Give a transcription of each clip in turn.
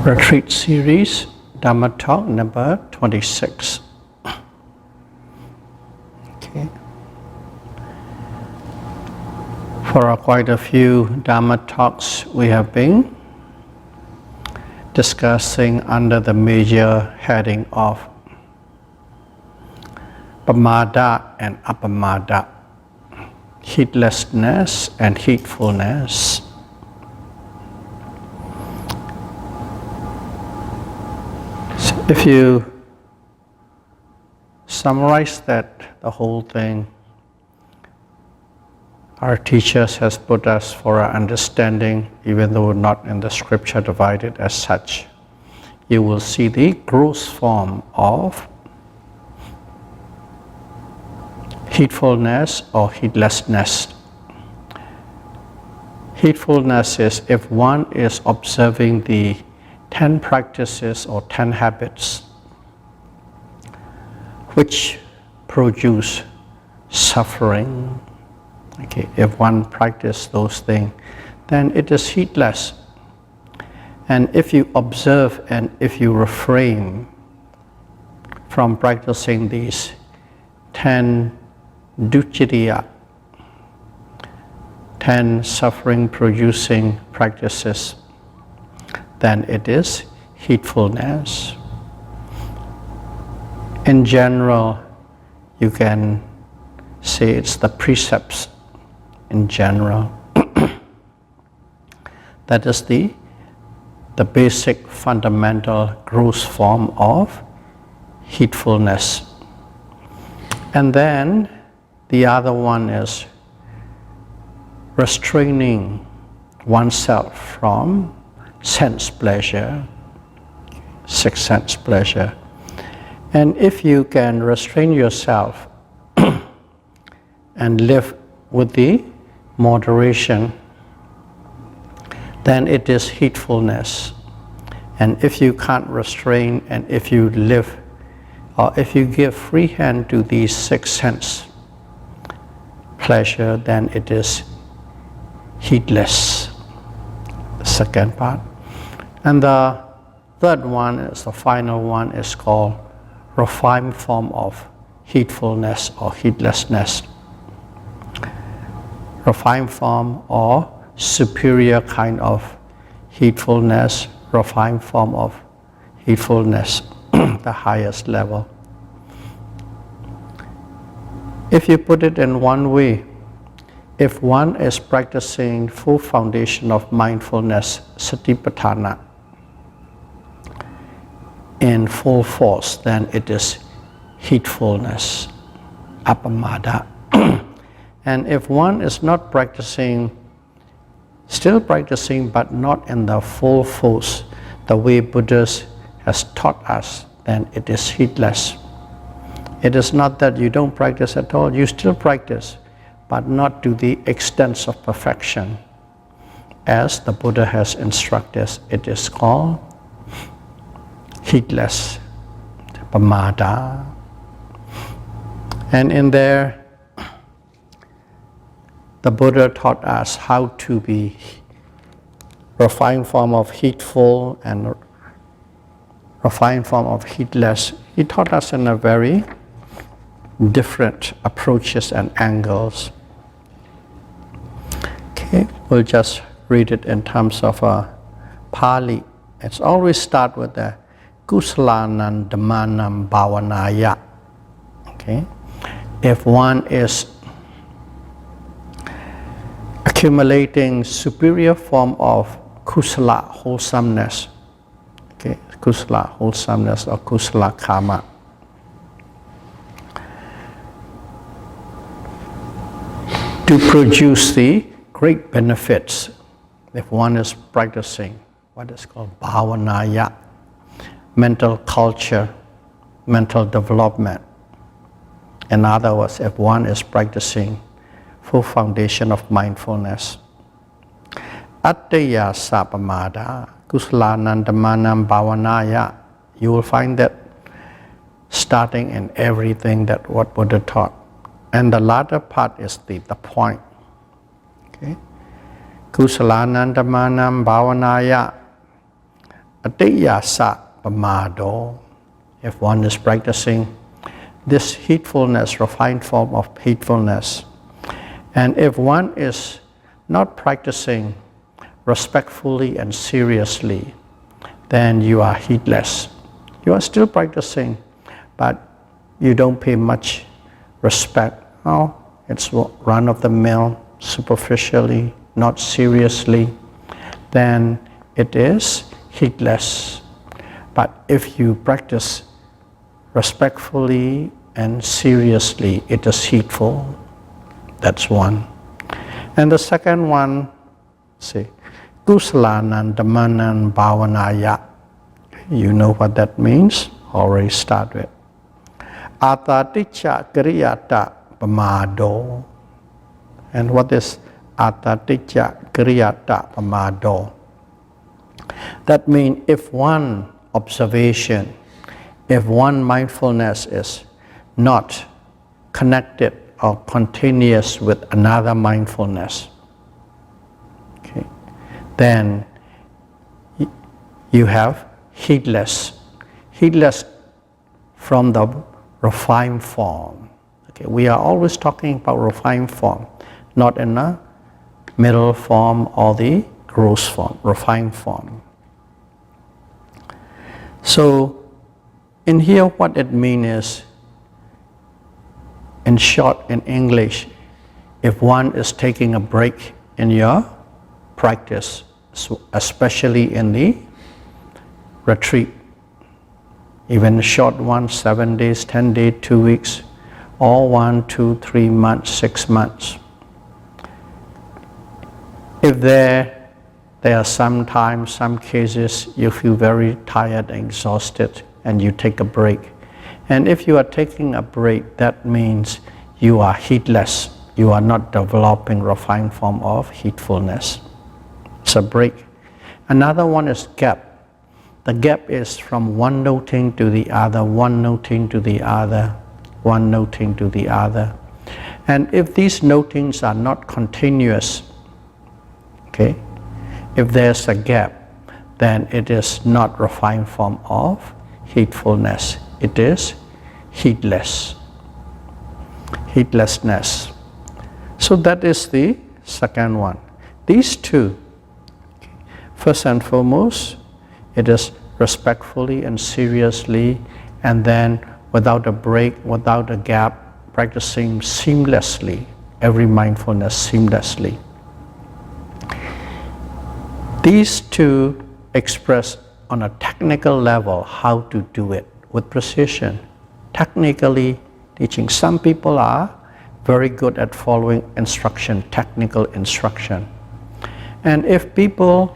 Retreat Series, Dhamma Talk number 26. Okay. For quite a few Dhamma talks we have been discussing under the major heading of Pamada and Apamada, heedlessness and heedfulness. So if you summarize that, the whole thing, our teachers has put us for our understanding, even though not in the scripture divided as such. You will see the gross form of heedfulness or heedlessness. Heedfulness is if one is observing the 10 practices or 10 habits which produce suffering. Okay, if one practices those things, then it is heedless. And if you observe and if you refrain from practicing these 10 dukkha, 10 suffering-producing practices, then it is heedfulness. In general, you can say it's the precepts in general. That is the basic fundamental gross form of heedfulness. And then the other one is restraining oneself from sense pleasure, six sense pleasure. And if you can restrain yourself and live with the moderation, then it is heedfulness. And if you can't restrain and if you live or if you give free hand to these six sense pleasure, then it is heedless, the second part. And the third one is the final one, is called refined form of heedfulness or heedlessness. Refined form or superior kind of heedfulness, refined form of heedfulness, the highest level. If you put it in one way, if one is practicing full foundation of mindfulness, Satipatthana, in full force, then it is heedfulness, apamada. And if one is not practicing, still practicing but not in the full force, the way Buddha has taught us, then it is heedless. It is not that you don't practice at all, you still practice, but not to the extent of perfection. As the Buddha has instructed, it is called heedless, pamada. And in there, the Buddha taught us how to be refined form of heedful and refined form of heedless. He taught us in a very different approaches and angles. Okay, we'll just read it in terms of Pali. It's always start with the Kusalanam Dhammanam Bhavanaya. Okay, if one is accumulating superior form of kusala, wholesomeness, okay, kusala, wholesomeness or kusala karma, to produce the great benefits, if one is practicing what is called bhavanaya, mental culture, mental development. In other words, if one is practicing full foundation of mindfulness. Attaya sapamada, kusalanam dhammanam bhavanaya. You will find that starting in everything that what Buddha taught. And the latter part is the point. Okay? Kusalanam dhammanam bhavanaya. atiyasa pamado. If one is practicing this heedfulness, refined form of heedfulness, and if one is not practicing respectfully and seriously, then you are heedless. You are still practicing, but you don't pay much respect. Oh, it's run-of-the-mill, superficially, not seriously, then it is heedless. But if you practice respectfully and seriously, it is heedful. That's one. And the second one, see, kusalanan dhammanan bhavanaya. You know what that means? Already start with. Ataticca kriyata pamado. And what is ataticca kriyata pamado? That means if one observation, if one mindfulness is not connected or continuous with another mindfulness, okay, then you have heedless. Heedless from the refined form. Okay, we are always talking about refined form, not in a middle form or the gross form, refined form. So in here what it means is, in short, in English, if one is taking a break in your practice, especially in the retreat, even a short one, 7 days, 10 days, 2 weeks, or 1, 2, 3 months, 6 months. If there are sometimes, some cases, you feel very tired and exhausted and you take a break. And if you are taking a break, that means you are heedless. You are not developing refined form of heedfulness. It's a break. Another one is gap. The gap is from one noting to the other, one noting to the other, one noting to the other. And if these notings are not continuous, okay, if there's a gap, then it is not refined form of heedfulness. It is heedless. Heedlessness. So that is the second one. These two, okay, first and foremost, it is respectfully and seriously, and then without a break, without a gap, practicing seamlessly, every mindfulness seamlessly. These two express on a technical level how to do it with precision. Technically teaching. Some people are very good at following instruction, technical instruction. And if people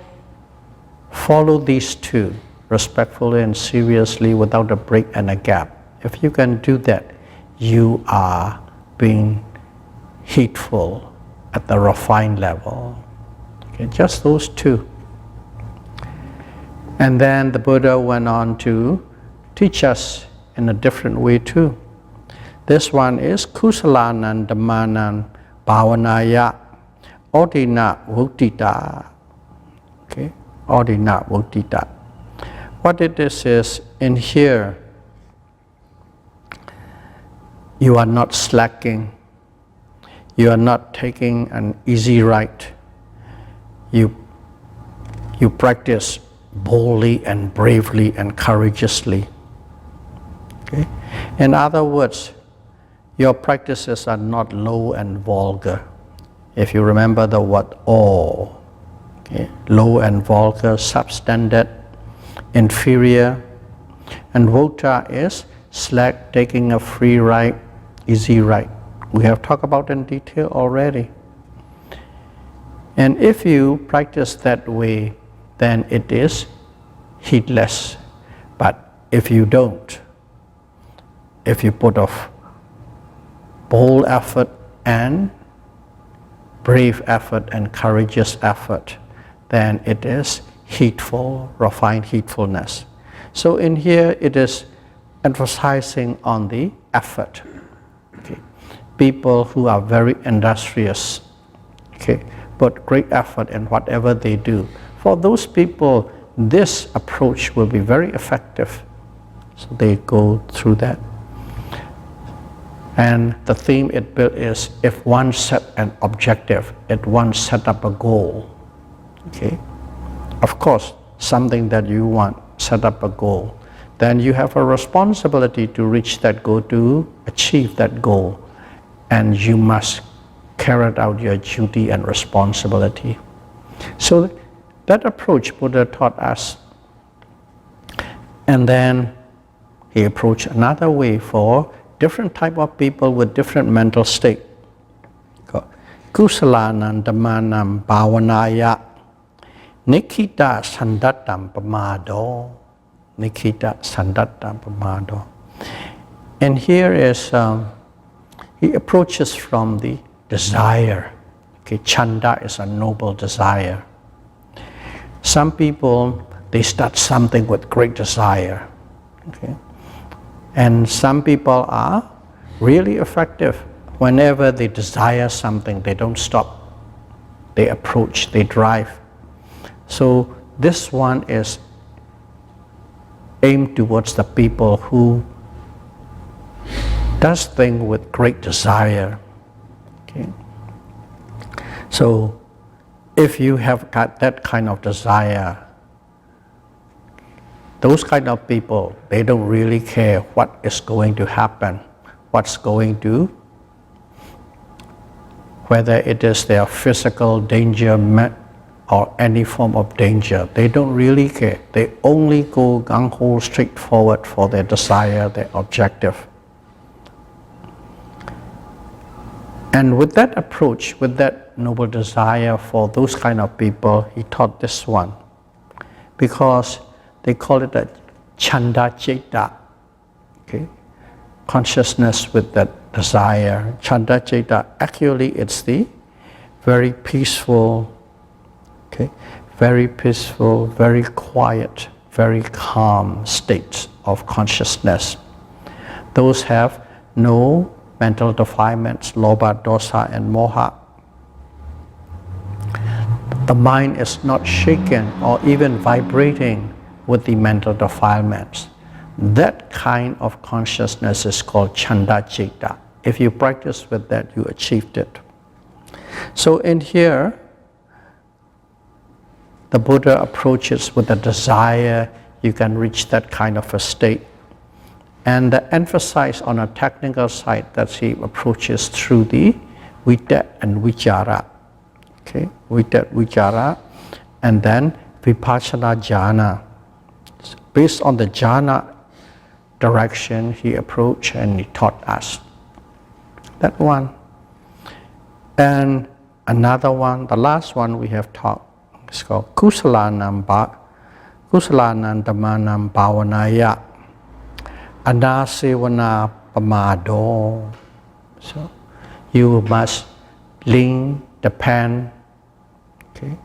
follow these two, respectfully and seriously, without a break and a gap, if you can do that, you are being heedful at the refined level. Okay, just those two. And then the Buddha went on to teach us in a different way too. This one is kusalanan dhammanan bhavanaya odina vuttita. Okay, odina vuttita. What it is in here, you are not slacking. You are not taking an easy ride. You practice boldly and bravely and courageously. Okay? In other words, your practices are not low and vulgar. If you remember the word awe, okay? Low and vulgar, substandard, inferior, and vota is slack, taking a free ride, easy ride. We have talked about in detail already. And if you practice that way, then it is heedless. But if you don't, if you put off bold effort and brave effort and courageous effort, then it is heedful, refined heedfulness. So in here it is emphasizing on the effort. Okay. People who are very industrious, okay, put great effort in whatever they do. For those people, this approach will be very effective. So they go through that. And the theme it built is, if one set an objective, if one set up a goal, okay? Of course, something that you want, set up a goal, then you have a responsibility to reach that goal, to achieve that goal. And you must carry out your duty and responsibility. So that approach Buddha taught us. And then he approached another way for different type of people with different mental state. Kusalanam Dhammanam Bhavanaya Nikita Sandattam Pamado. Nikita Sandattam Pamado. And here is, he approaches from the desire. Okay, chanda is a noble desire. Some people, they start something with great desire. Okay? And some people are really effective. Whenever they desire something, they don't stop. They approach, they drive. So this one is aimed towards the people who does things with great desire. Okay? So if you have got that kind of desire, those kind of people, they don't really care what is going to happen, what's going to, whether it is their physical danger or any form of danger. They don't really care. They only go gung-ho straight forward for their desire, their objective. And with that approach, with that noble desire for those kind of people, he taught this one. Because they call it a chanda ceta, okay? Consciousness with that desire. Chanda ceta, actually it's the very peaceful, okay? Very peaceful, very quiet, very calm states of consciousness. Those have no mental defilements, lobha, dosa, and moha. The mind is not shaken or even vibrating with the mental defilements. That kind of consciousness is called chanda ceta. If you practice with that, you achieved it. So in here, the Buddha approaches with a desire, you can reach that kind of a state. And the emphasis on a technical side that he approaches through the vita and vichara. Okay, vita, vichara, and then vipassana jhana. Based on the jhana direction, he approached and he taught us. That one. And another one, the last one we have taught, is called Kusalanam Dhammanam Bhavanaya Anasevana Pamado. So you must lean, depend, okay,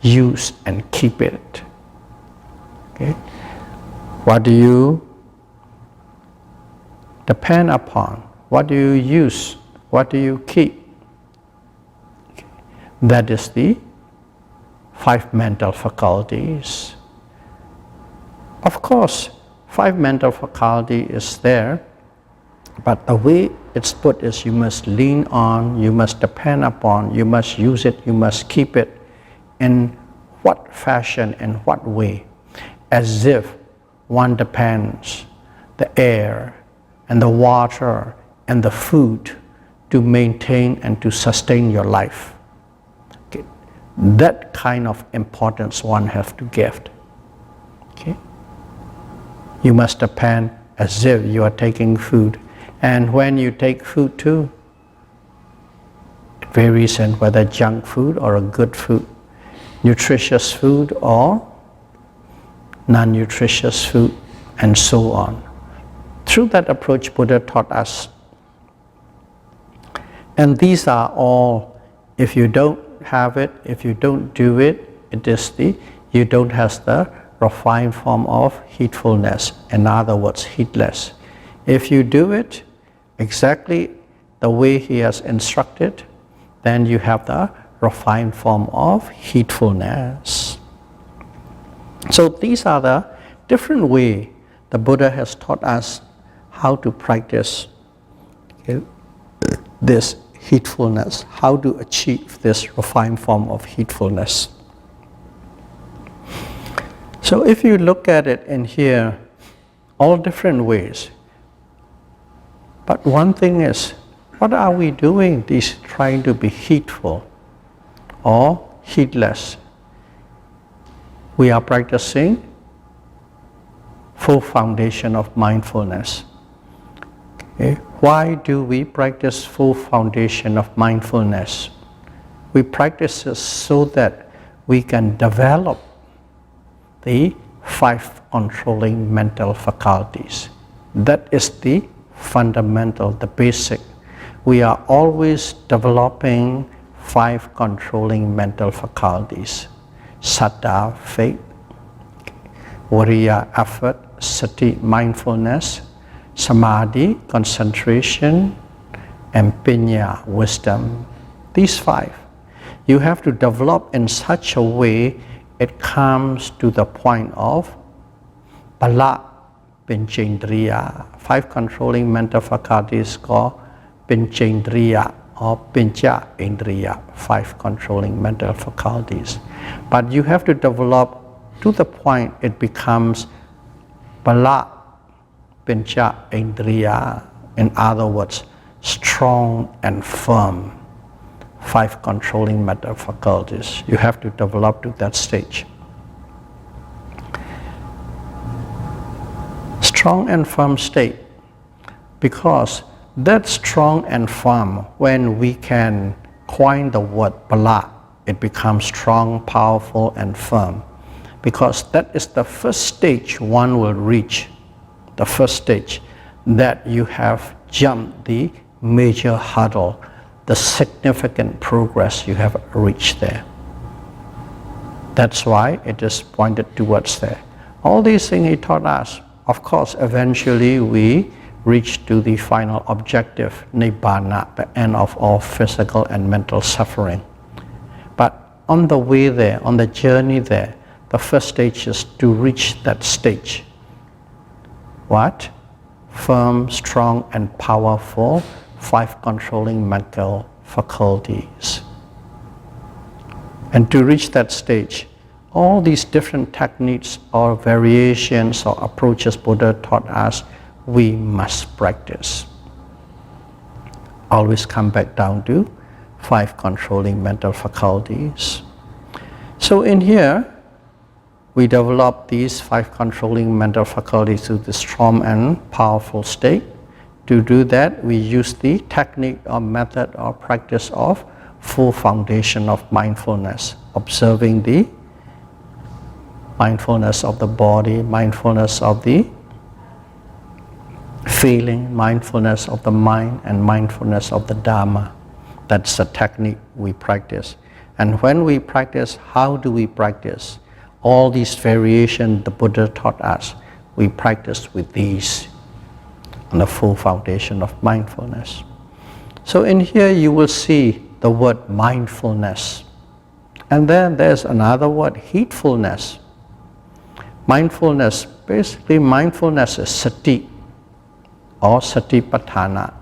use and keep it. Okay. What do you depend upon? What do you use? What do you keep? Okay. That is the 5 mental faculties. Of course, 5 mental faculty is there, but the way it's put is you must lean on, you must depend upon, you must use it, you must keep it. In what fashion, in what way? As if one depends the air and the water and the food to maintain and to sustain your life. Okay. That kind of importance one has to give. Okay. You must depend as if you are taking food. And when you take food too, it varies in whether junk food or a good food, nutritious food or non-nutritious food, and so on. Through that approach, Buddha taught us. And these are all, if you don't have it, if you don't do it, it is you don't have the refined form of heedfulness. In other words, heedless. If you do it exactly the way he has instructed, then you have the refined form of heedfulness. So these are the different ways the Buddha has taught us how to practice this heedfulness, how to achieve this refined form of heedfulness. So if you look at it in here, all different ways. But one thing is, what are we doing? This trying to be heedful or heedless. We are practicing full foundation of mindfulness. Okay. Why do we practice full foundation of mindfulness? We practice this so that we can develop the 5 controlling mental faculties. That is the fundamental, the basic. We are always developing 5 controlling mental faculties. Saddha, faith, Viriya, effort, Sati, mindfulness, Samadhi, concentration, and Panya, wisdom. These 5. You have to develop in such a way it comes to the point of Pala, Pinchendriya. 5 controlling mental faculties called Pinchendriya or Pincha Indriya, 5 controlling mental faculties. But you have to develop to the point it becomes Pala, Pincha Indriya. In other words, strong and firm. 5 controlling mental faculties. You have to develop to that stage. Strong and firm state, because that strong and firm, when we can coin the word Pala, it becomes strong, powerful, and firm. Because that is the first stage one will reach, the first stage that you have jumped the major hurdle, the significant progress you have reached there. That's why it is pointed towards there. All these things he taught us. Of course, eventually we reach to the final objective, Nibbana, the end of all physical and mental suffering. But on the way there, on the journey there, the first stage is to reach that stage. What? Firm, strong, and powerful 5 controlling mental faculties. And to reach that stage, all these different techniques or variations or approaches Buddha taught us, we must practice. Always come back down to 5 controlling mental faculties. So in here, we develop these 5 controlling mental faculties to the strong and powerful state. To do that, we use the technique or method or practice of full foundation of mindfulness, observing the mindfulness of the body, mindfulness of the feeling, mindfulness of the mind, and mindfulness of the Dhamma. That's the technique we practice. And when we practice, how do we practice? All these variations the Buddha taught us, we practice with these on the full foundation of mindfulness. So in here you will see the word mindfulness. And then there's another word, heedfulness. Mindfulness, basically mindfulness is sati or Satipatthana.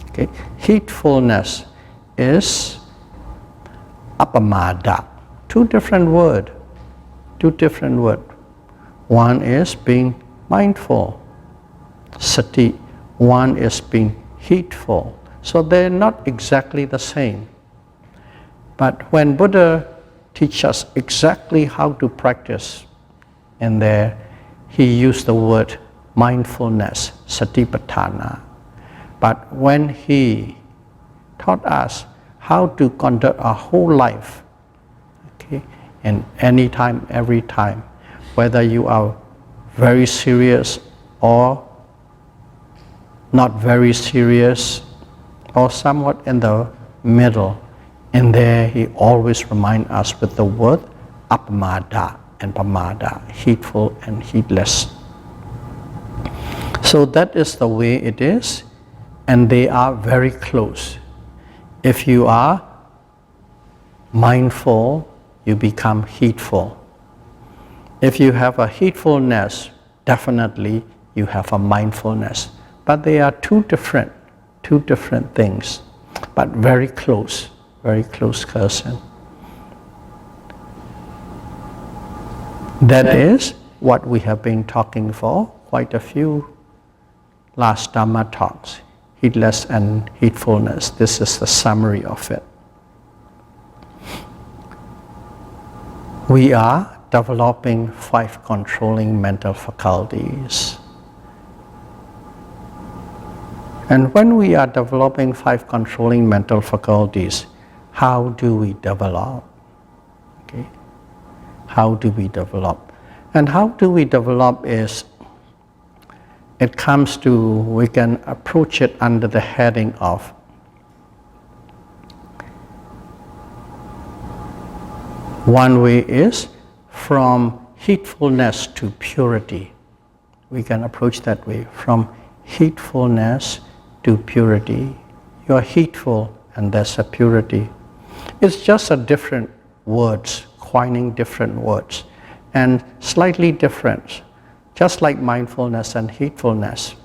Okay. Heedfulness is apamada. 2 different words. 2 different words. One is being mindful, sati. One is being heedful. So they're not exactly the same. But when Buddha teaches us exactly how to practice, in there he used the word mindfulness, Satipatthana. But when he taught us how to conduct our whole life, okay, and any time, every time, whether you are very serious or not very serious or somewhat in the middle, in there he always reminds us with the word apamada and pamada, heedful and heedless. So that is the way it is, and they are very close. If you are mindful, you become heedful. If you have a heedfulness, definitely you have a mindfulness. But they are two different things, but very close cousin. That is what we have been talking for quite a few last Dhamma talks, heedless and heedfulness. This is the summary of it. We are developing 5 controlling mental faculties. And when we are developing 5 controlling mental faculties, how do we develop? Okay. How do we develop? And how do we develop is, it comes to, we can approach it under the heading of one way is from heedfulness to purity. We can approach that way, from heedfulness to purity. You are heedful and there's a purity. It's just a different words, coining different words and slightly different, just like mindfulness and heedfulness.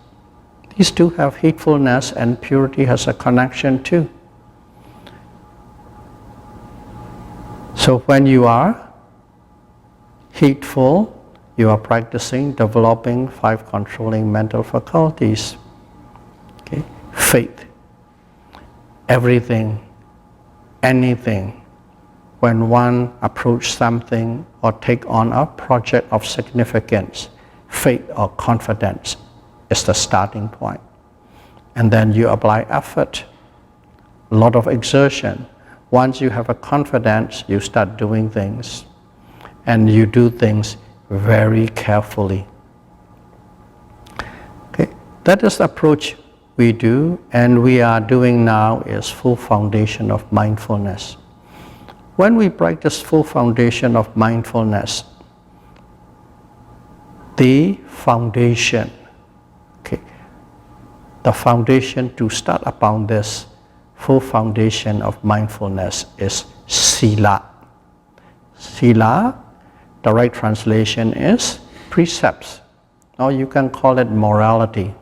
These two have heedfulness and purity has a connection too. So when you are heedful, you are practicing, developing 5 controlling mental faculties. Okay? Faith, everything, anything. When one approaches something or take on a project of significance, faith or confidence is the starting point. And then you apply effort, a lot of exertion. Once you have a confidence, you start doing things. And you do things very carefully. Okay, that is the approach we do, and we are doing now is full foundation of mindfulness. When we practice full foundation of mindfulness, the foundation, okay, the foundation to start upon this full foundation of mindfulness is sila. Sila, the right translation is precepts, or you can call it morality.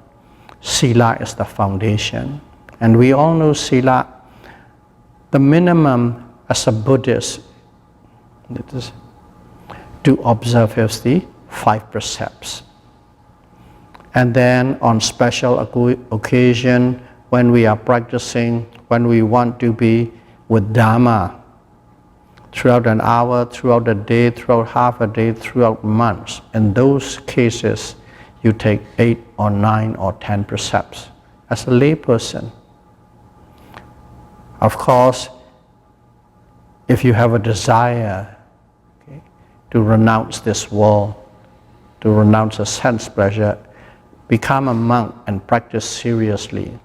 Sila is the foundation. And we all know sila, the minimum as a Buddhist to observe is the 5 precepts. And then on special occasion, when we are practicing, when we want to be with Dhamma, throughout an hour, throughout a day, throughout half a day, throughout months, in those cases, you take 8 or 9 or 10 precepts as a lay person. Of course, if you have a desire, okay, to renounce this world, to renounce a sense pleasure, become a monk and practice seriously,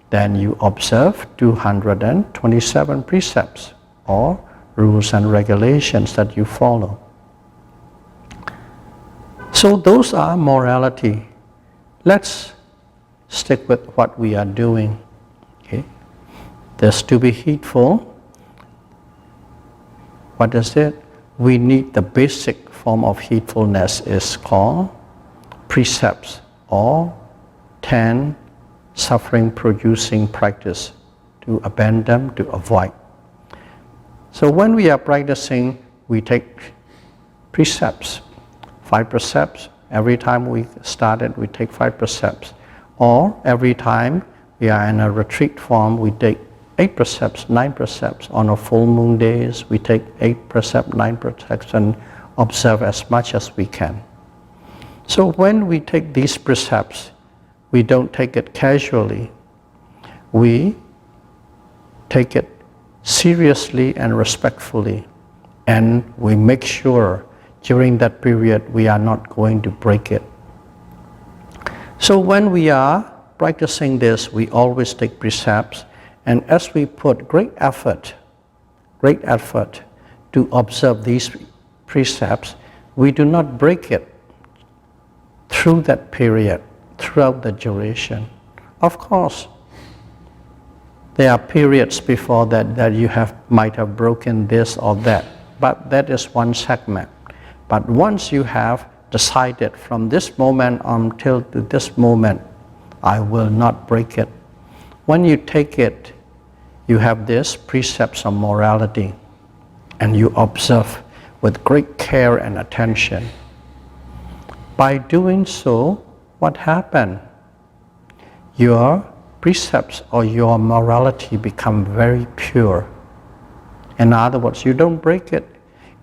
then you observe 227 precepts or rules and regulations that you follow. So those are morality. Let's stick with what we are doing. Okay? There's to be heedful. What is it? We need the basic form of heedfulness is called precepts or 10 suffering producing practice to abandon, to avoid. So when we are practicing, we take precepts, 5 precepts. Every time we started, we take 5 precepts. Or every time we are in a retreat form, we take 8 precepts, 9 precepts. On a full moon days, we take 8 precepts, 9 precepts, and observe as much as we can. So when we take these precepts, we don't take it casually. We take it seriously and respectfully, and we make sure during that period we are not going to break it. So when we are practicing this, we always take precepts, and as we put great effort to observe these precepts, we do not break it through that period, throughout the duration. Of course, there are periods before that you might have broken this or that, but that is one segment. But once you have decided from this moment until to this moment, I will not break it. When you take it, you have this precepts of morality, and you observe with great care and attention. By doing so, what happened? Your precepts or your morality become very pure. In other words, you don't break it.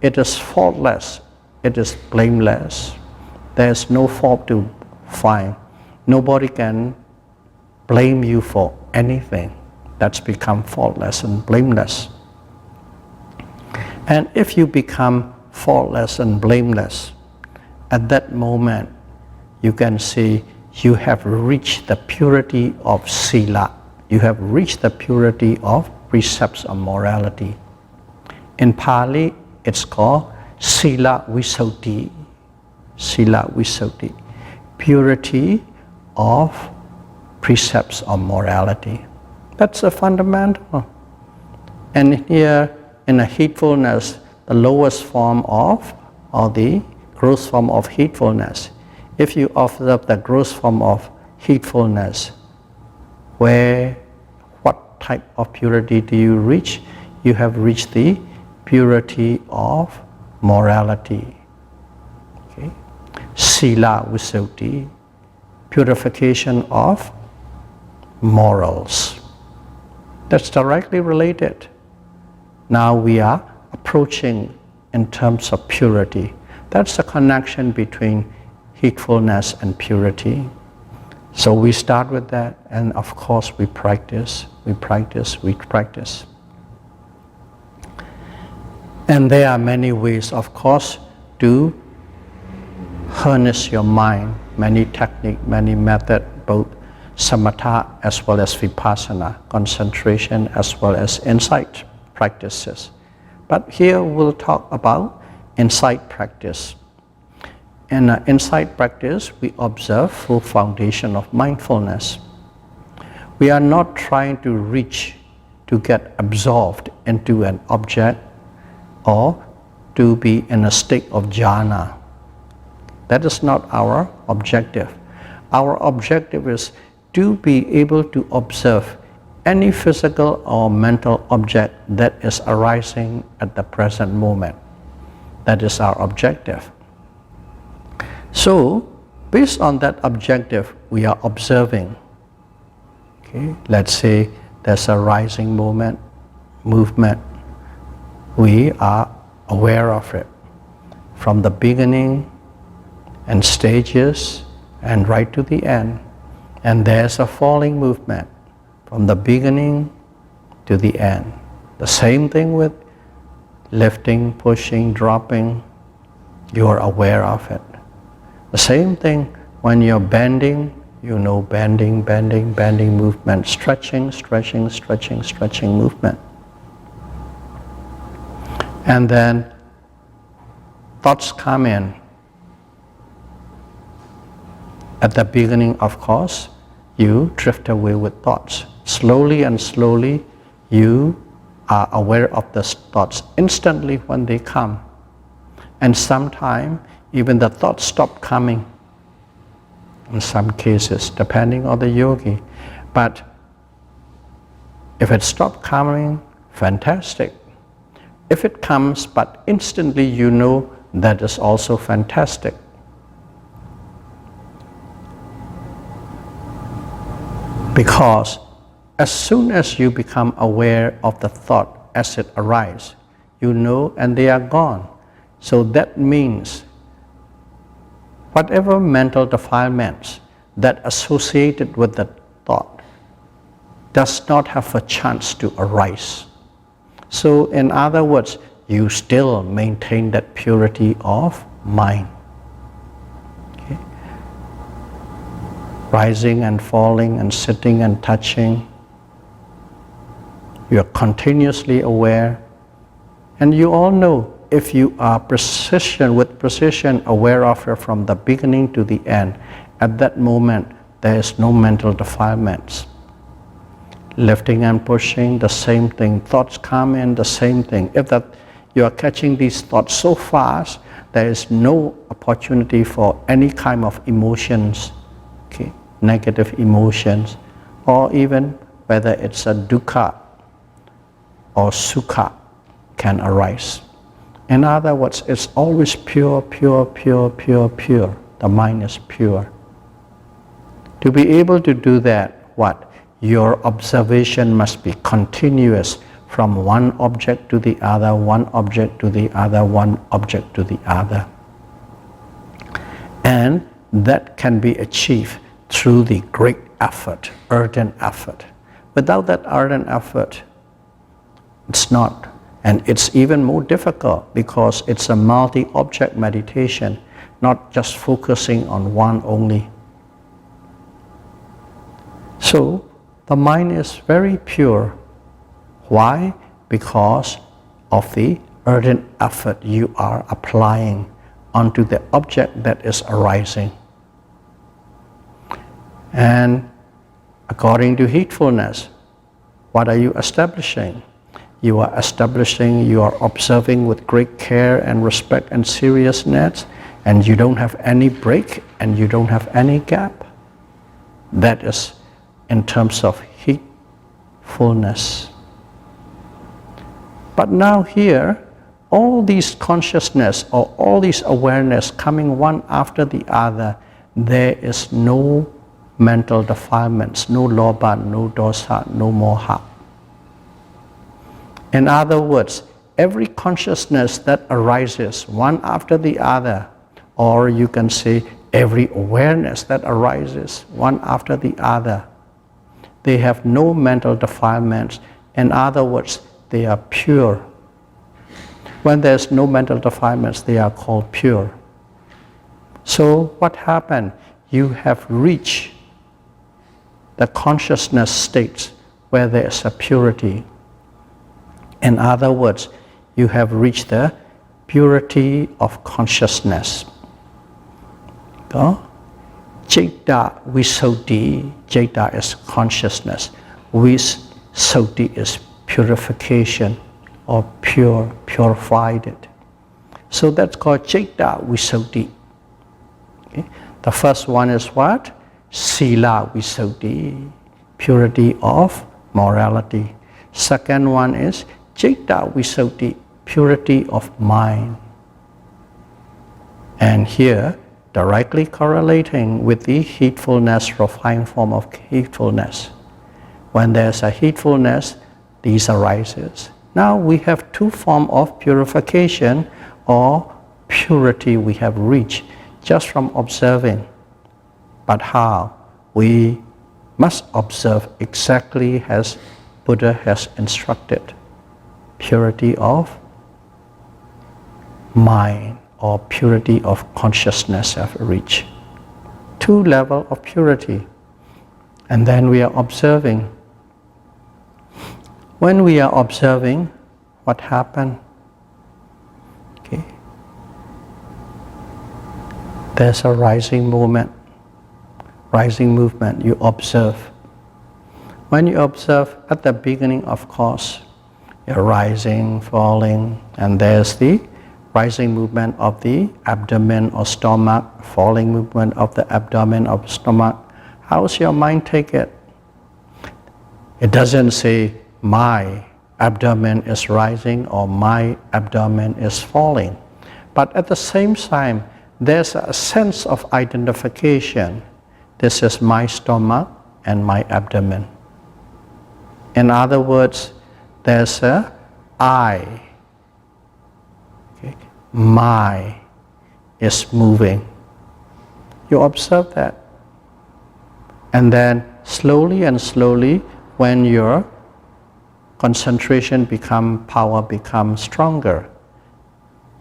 It is faultless. It is blameless. There is no fault to find. Nobody can blame you for anything. That's become faultless and blameless. And if you become faultless and blameless, at that moment you can see you have reached the purity of sila. You have reached the purity of precepts of morality. In Pali, it's called sila visuddhi. Sila visuddhi. Purity of precepts of morality. That's a fundamental. And here in a heedfulness, the lowest form of, or the gross form of heedfulness, if you observe the gross form of heedfulness, what type of purity do you reach? You have reached the purity of morality. Okay? Sila visuddhi, purification of morals. That's directly related. Now we are approaching in terms of purity. That's the connection between heedfulness and purity. So we start with that, and of course we practice. And there are many ways, of course, to harness your mind, many techniques, many methods, both samatha as well as vipassana, concentration as well as insight practices. But here we'll talk about insight practice. In insight practice, we observe full foundation of mindfulness. We are not trying to reach, to get absorbed into an object or to be in a state of jhana. That is not our objective. Our objective is to be able to observe any physical or mental object that is arising at the present moment. That is our objective. So, based on that objective, we are observing. Okay? Let's say there's a rising movement. We are aware of it from the beginning and stages and right to the end. And there's a falling movement from the beginning to the end. The same thing with lifting, pushing, dropping. You are aware of it. The same thing when you're bending, you know bending movement, stretching movement. And then thoughts come in. At the beginning, of course, you drift away with thoughts. Slowly and slowly, you are aware of the thoughts instantly when they come. And sometimes, even the thoughts stop coming. In some cases, depending on the yogi. But if it stops coming, fantastic. If it comes, but instantly you know, that is also fantastic. Because as soon as you become aware of the thought as it arises, you know, and they are gone. So that means whatever mental defilements that associated with the thought does not have a chance to arise. So in other words, you still maintain that purity of mind. Okay? Rising and falling and sitting and touching. You are continuously aware. And you all know, if you are with precision aware of it from the beginning to the end, at that moment there is no mental defilements. Lifting and pushing, the same thing. Thoughts come in, the same thing. If that you are catching these thoughts so fast there is no opportunity for any kind of emotions, okay, negative emotions, or even whether it's a dukkha or sukha can arise. In other words, it's always pure, pure, pure, pure, pure. The mind is pure. To be able to do that, what? Your observation must be continuous from one object to the other, one object to the other, one object to the other. And that can be achieved through the great effort, ardent effort. Without that ardent effort, it's not. And it's even more difficult because it's a multi-object meditation, not just focusing on one only. So the mind is very pure. Why? Because of the ardent effort you are applying onto the object that is arising. And according to heedfulness, what are you establishing? You are establishing, you are observing with great care and respect and seriousness, and you don't have any break and you don't have any gap. That is in terms of heedfulness. But now here, all these consciousness or all these awareness coming one after the other, there is no mental defilements, no lobha, no dosa, no moha. In other words, every consciousness that arises one after the other, or you can say every awareness that arises one after the other, they have no mental defilements. In other words, they are pure. When there's no mental defilements, they are called pure. So what happened? You have reached the consciousness states where there is a purity. In other words, you have reached the purity of consciousness. Citta visuddhi, citta is consciousness, visuddhi is purification or pure, purified it. So that's called citta visuddhi. Okay? The first one is what? Sila visuddhi, purity of morality. Second one is citta visuddhi, purity of mind. And here, directly correlating with the heedfulness, refined form of heedfulness. When there's a heedfulness, these arises. Now we have two forms of purification or purity we have reached just from observing. But how? We must observe exactly as Buddha has instructed. Purity of mind or purity of consciousness have reached. Two levels of purity. And then we are observing. When we are observing, what happened? Okay. There's a rising movement. Rising movement, you observe. When you observe at the beginning, of course, you're rising, falling, and there's the rising movement of the abdomen or stomach, falling movement of the abdomen or stomach. How's your mind take it? It doesn't say, my abdomen is rising or my abdomen is falling. But at the same time, there's a sense of identification. This is my stomach and my abdomen. In other words, there's a I. Okay. My is moving. You observe that. And then slowly and slowly, when your concentration power becomes stronger,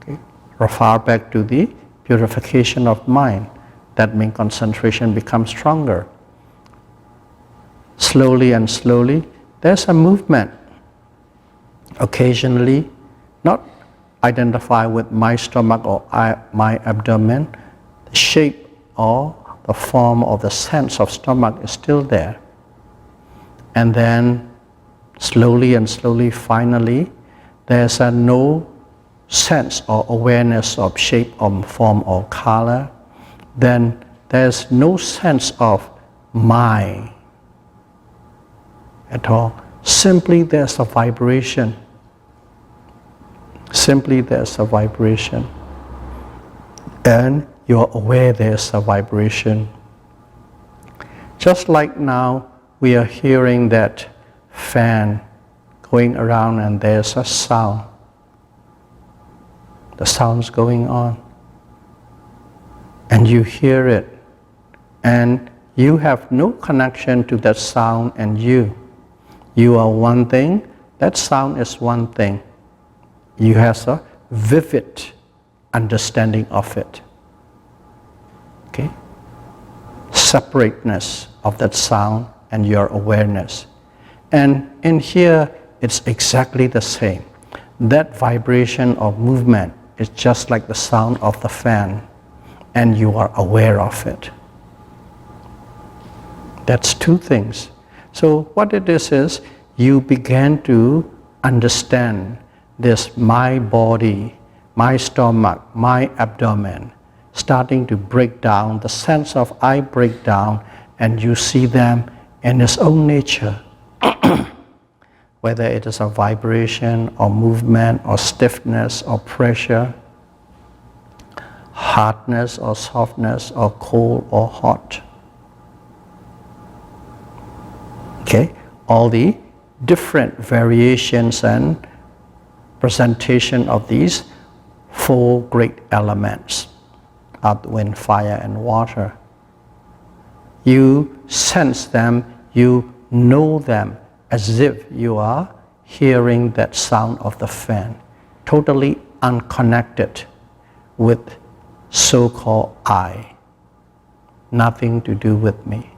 okay, refer back to the purification of mind. That means concentration becomes stronger. Slowly and slowly, there's a movement. Occasionally, not identify with my stomach or my abdomen, the shape or the form or the sense of stomach is still there. And then slowly and slowly, finally, there's a no sense or awareness of shape or form or color, then there's no sense of mind at all. Simply there's a vibration. Simply there's a vibration. And you're aware there's a vibration. Just like now we are hearing that fan going around and there's a sound. The sound's going on. And you hear it. And you have no connection to that sound and you. You are one thing, that sound is one thing. You have a vivid understanding of it. Okay? Separateness of that sound and your awareness. And in here, it's exactly the same. That vibration of movement is just like the sound of the fan, and you are aware of it. That's two things. So what it is you began to understand this my body, my stomach, my abdomen, starting to break down, the sense of I break down, and you see them in its own nature. Whether it is a vibration or movement or stiffness or pressure, hardness or softness or cold or hot. Okay, all the different variations and presentation of these four great elements, earth, wind, fire, and water. You sense them, you know them as if you are hearing that sound of the fan, totally unconnected with so-called I, nothing to do with me.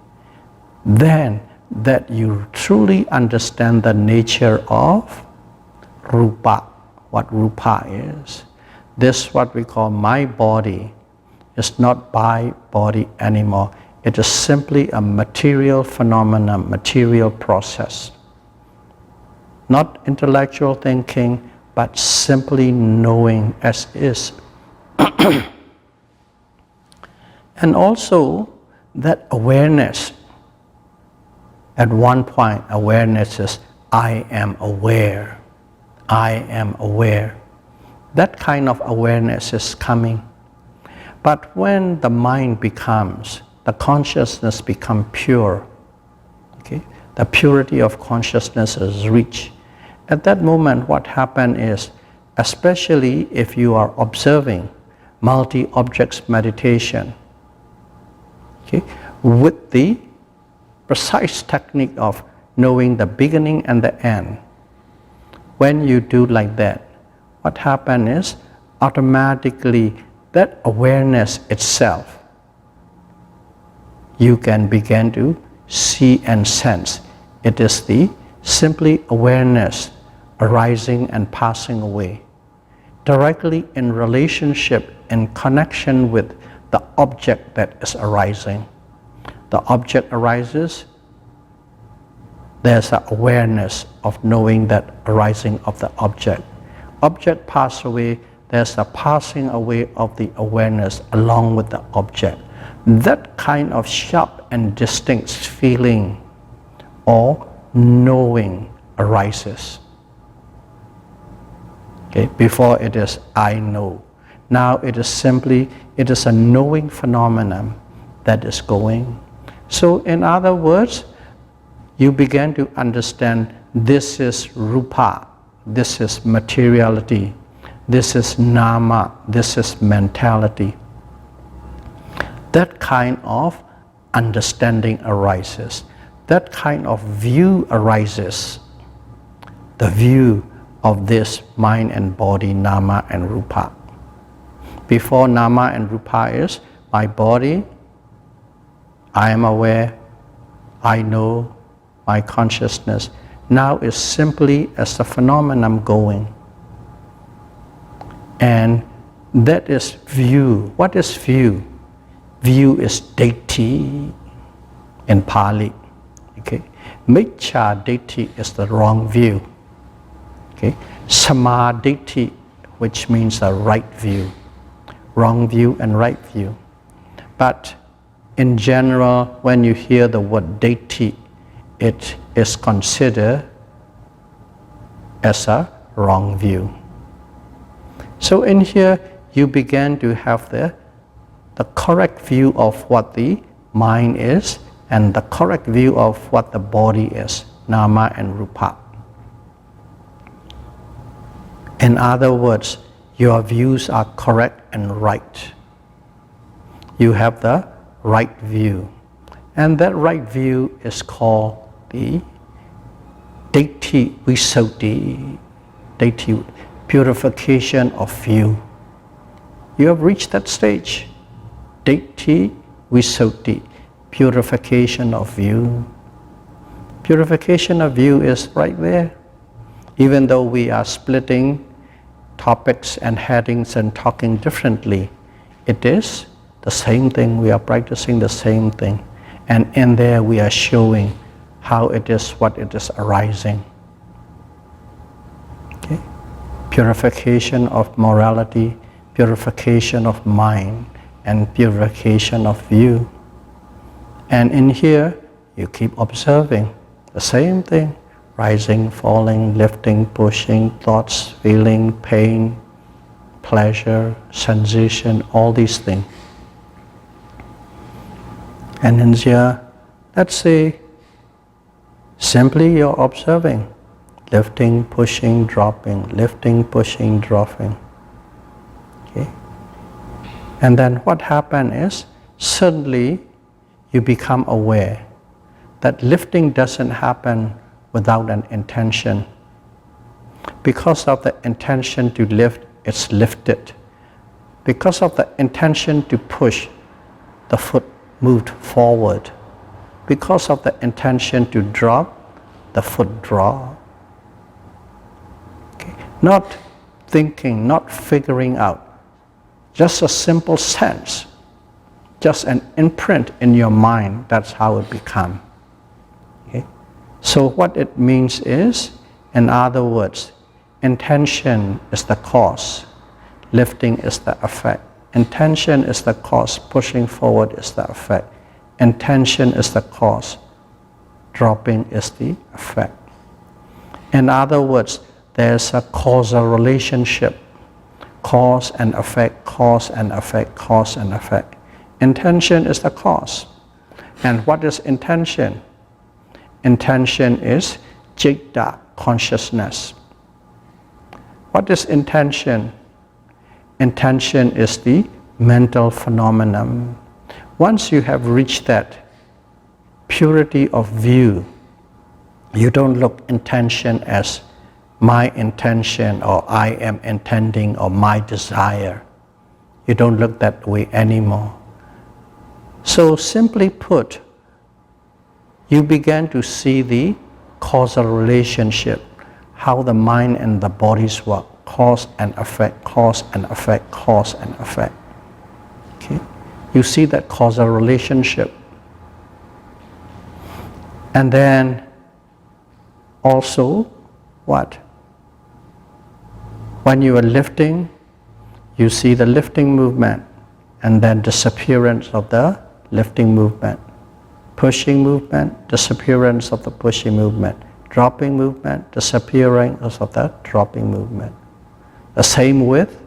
Then that you truly understand the nature of rupa, what rupa is. This, what we call my body, is not my body anymore. It is simply a material phenomenon, material process. Not intellectual thinking, but simply knowing as is. And also that awareness, at one point awareness is I am aware, I am aware. That kind of awareness is coming. But when the mind becomes, the consciousness becomes pure, okay? The purity of consciousness is reached. At that moment what happens is, especially if you are observing multi-objects meditation, okay, with the precise technique of knowing the beginning and the end, when you do like that, what happens is automatically that awareness itself, you can begin to see and sense. It is the simply awareness arising and passing away, directly in relationship, in connection with the object that is arising. The object arises, there's an awareness of knowing that arising of the object. Object pass away, there's a passing away of the awareness along with the object. That kind of sharp and distinct feeling or knowing arises. Okay, before it is I know. Now it is simply, it is a knowing phenomenon that is going. So in other words, you begin to understand this is rupa, this is materiality, this is nama, this is mentality. That kind of understanding arises. That kind of view arises. The view of this mind and body, nama and rupa. Before nama and rupa is my body, I am aware, I know, my consciousness. Now is simply as the phenomenon going. And that is view. What is view? View is ditti in Pali. Okay? Miccha ditti is the wrong view. Okay? Samadhi, which means a right view, wrong view and right view. But in general, when you hear the word deity, it is considered as a wrong view. So in here, you begin to have the correct view of what the mind is and the correct view of what the body is, nama and rupa. In other words, your views are correct and right. You have the right view. And that right view is called the Ditti Visuddhi, Ditti, purification of view. You have reached that stage. Ditti Visuddhi, purification of view. Purification of view is right there. Even though we are splitting topics and headings and talking differently, it is the same thing. We are practicing the same thing. And in there we are showing how it is, what it is arising. Okay? Purification of morality, purification of mind, and purification of view. And in here, you keep observing the same thing. Rising, falling, lifting, pushing, thoughts, feeling, pain, pleasure, sensation, all these things. And in here, let's say, simply you're observing, lifting, pushing, dropping, lifting, pushing, dropping. Okay? And then what happens is, suddenly you become aware that lifting doesn't happen without an intention. Because of the intention to lift, it's lifted. Because of the intention to push, the foot moved forward. Because of the intention to drop, the foot dropped. Okay. Not thinking, not figuring out. Just a simple sense. Just an imprint in your mind, that's how it becomes. Okay? So what it means is, in other words, intention is the cause, lifting is the effect. Intention is the cause, pushing forward is the effect. Intention is the cause, dropping is the effect. In other words, there's a causal relationship, cause and effect, cause and effect, cause and effect. Intention is the cause. And what is intention? Intention is citta, consciousness. What is intention? Intention is the mental phenomenon. Once you have reached that purity of view, you don't look intention as my intention or I am intending or my desire. You don't look that way anymore. So simply put, you begin to see the causal relationship, how the mind and the bodies work, cause and effect, cause and effect, cause and effect. Okay? You see that causal relationship. And then also, what? When you are lifting, you see the lifting movement and then disappearance of the lifting movement. Pushing movement, disappearance of the pushing movement. Dropping movement, disappearance of the dropping movement. The same with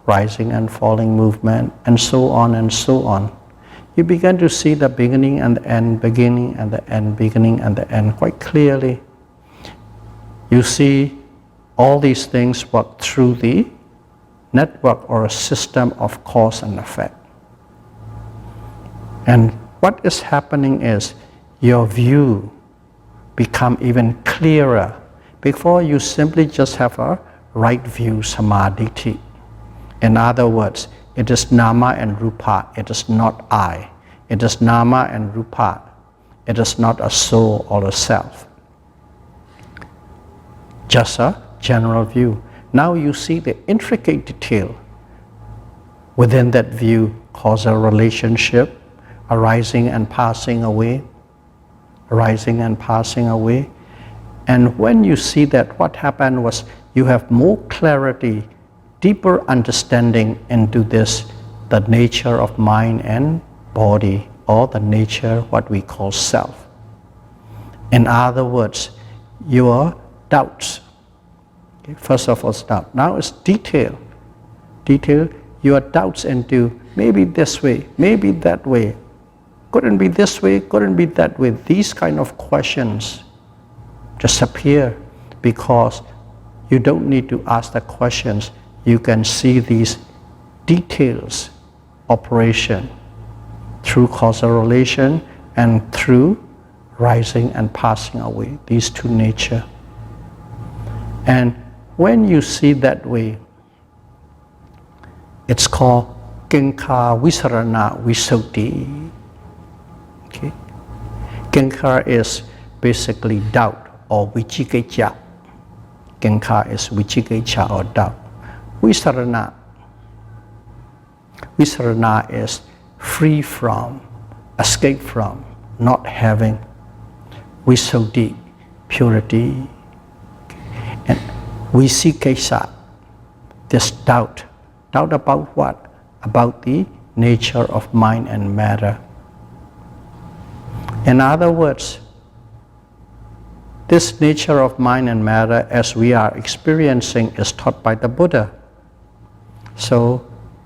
rising and falling movement, and so on and so on. You begin to see the beginning and the end, beginning and the end, beginning and the end quite clearly. You see all these things work through the network or a system of cause and effect. And what is happening is your view become even clearer. Before, you simply just have a right view, samadhi. In other words, it is nama and rupa, it is not I. It is nama and rupa, it is not a soul or a self. Just a general view. Now you see the intricate detail within that view, causal relationship, arising and passing away, arising and passing away. And when you see that, what happened was you have more clarity, deeper understanding into this, the nature of mind and body, or the nature what we call self. In other words, your doubts. Okay, first of all, doubt. Now it's detail. Detail your doubts into maybe this way, maybe that way. Couldn't be this way, couldn't be that way. These kind of questions just appear because you don't need to ask the questions. You can see these details operation through causal relation and through rising and passing away, these two nature. And when you see that way, it's called Kinkha Visarana Visuddhi. Okay? Kinkha is basically doubt or vichikicca. Kinkha is vichikicca or doubt. Visarana is free from, escape from, not having. Visuddhi, purity. And vicikicca, this doubt. Doubt about what? About the nature of mind and matter. In other words, this nature of mind and matter as we are experiencing is taught by the Buddha. So,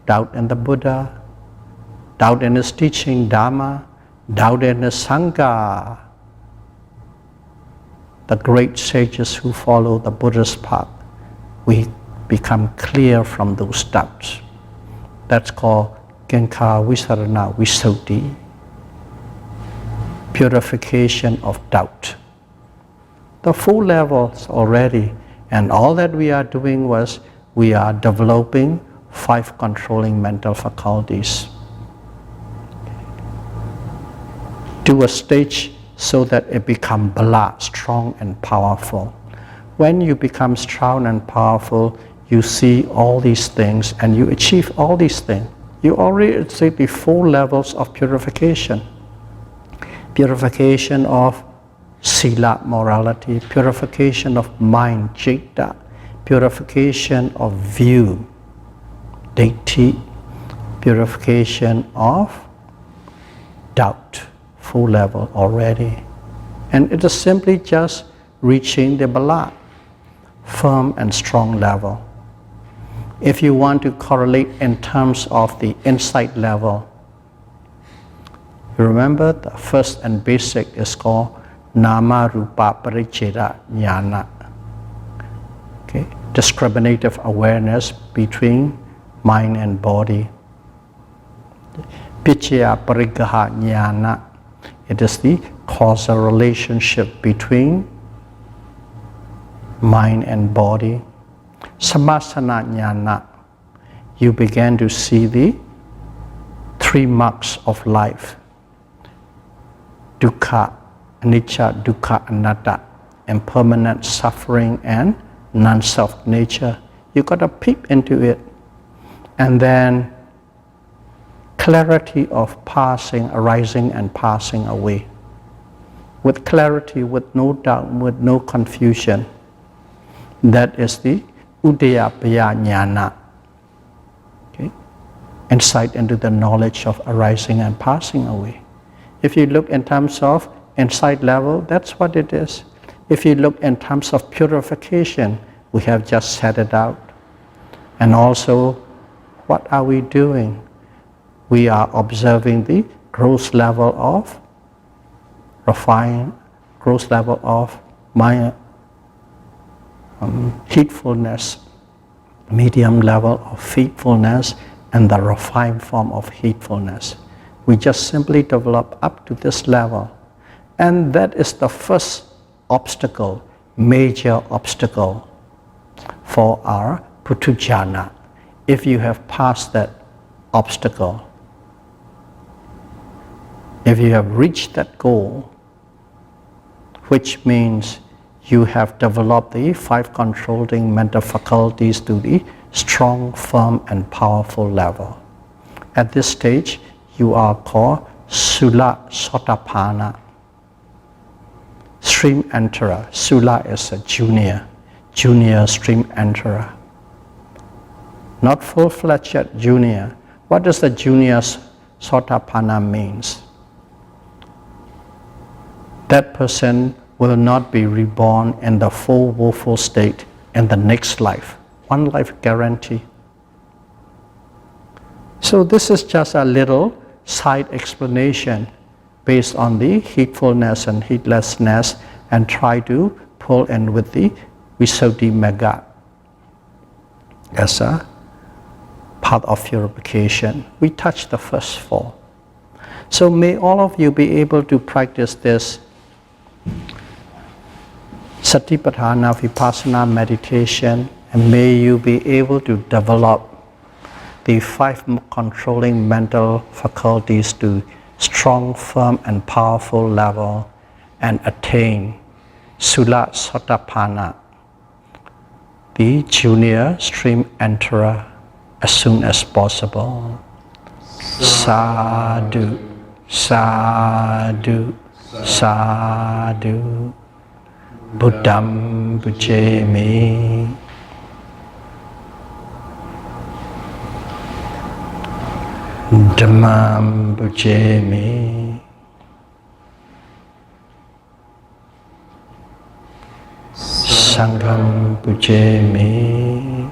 doubt in the Buddha, doubt in his teaching, Dhamma, doubt in his Sangha, the great sages who follow the Buddha's path, we become clear from those doubts. That's called Kinkha Visarana Visuddhi, purification of doubt. The 4 levels already, and all that we are doing was we are developing 5 controlling mental faculties to a stage so that it becomes bala, strong and powerful. When you become strong and powerful, you see all these things and you achieve all these things. You already achieve the 4 levels of purification. Purification of sila, morality, purification of mind, citta, purification of view, ditthi, purification of doubt, 4 level already. And it is simply just reaching the bala, firm and strong level. If you want to correlate in terms of the insight level, you remember the first and basic is called Nama Rupa Paricheda Jnana. Okay? Discriminative awareness between mind and body. Pichya Parigaha Jnana. It is the causal relationship between mind and body. Samasana Jnana. You began to see the 3 marks of life. Dukkha, anicca, dukkha, anatta, impermanent suffering and non-self nature. You got to peep into it. And then clarity of passing, arising and passing away. With clarity, with no doubt, with no confusion. That is the Udayapaya Jnana. Okay? Insight into the knowledge of arising and passing away. If you look in terms of insight level, that's what it is. If you look in terms of purification, we have just set it out. And also, what are we doing? We are observing the gross level of gross level of mind, heedfulness, medium level of heedfulness, and the refined form of heedfulness. We just simply develop up to this level. And that is the first obstacle, major obstacle for our puthujjana. If you have passed that obstacle, if you have reached that goal, which means you have developed the 5 controlling mental faculties to the strong, firm and powerful level. At this stage, you are called Sula Satipatthana. stream enterer. Sula is a junior stream enterer. Not full-fledged junior. What does the junior Satipatthana means? That person will not be reborn in the full willful state in the next life. One life guarantee. So this is just a little side explanation based on the heedfulness and heedlessness, and try to pull in with the Visuddhi Magga as a part of purification. We touched the first four. So may all of you be able to practice this Satipatthana Vipassana meditation, and may you be able to develop the 5 controlling mental faculties to strong, firm and powerful level, and attain Sula Satipatthana, the junior stream enterer, as soon as possible. Sadhu, sadhu, sadhu. Buddham Bujemi. Dhammam Bujemi. Sangham Bujemi.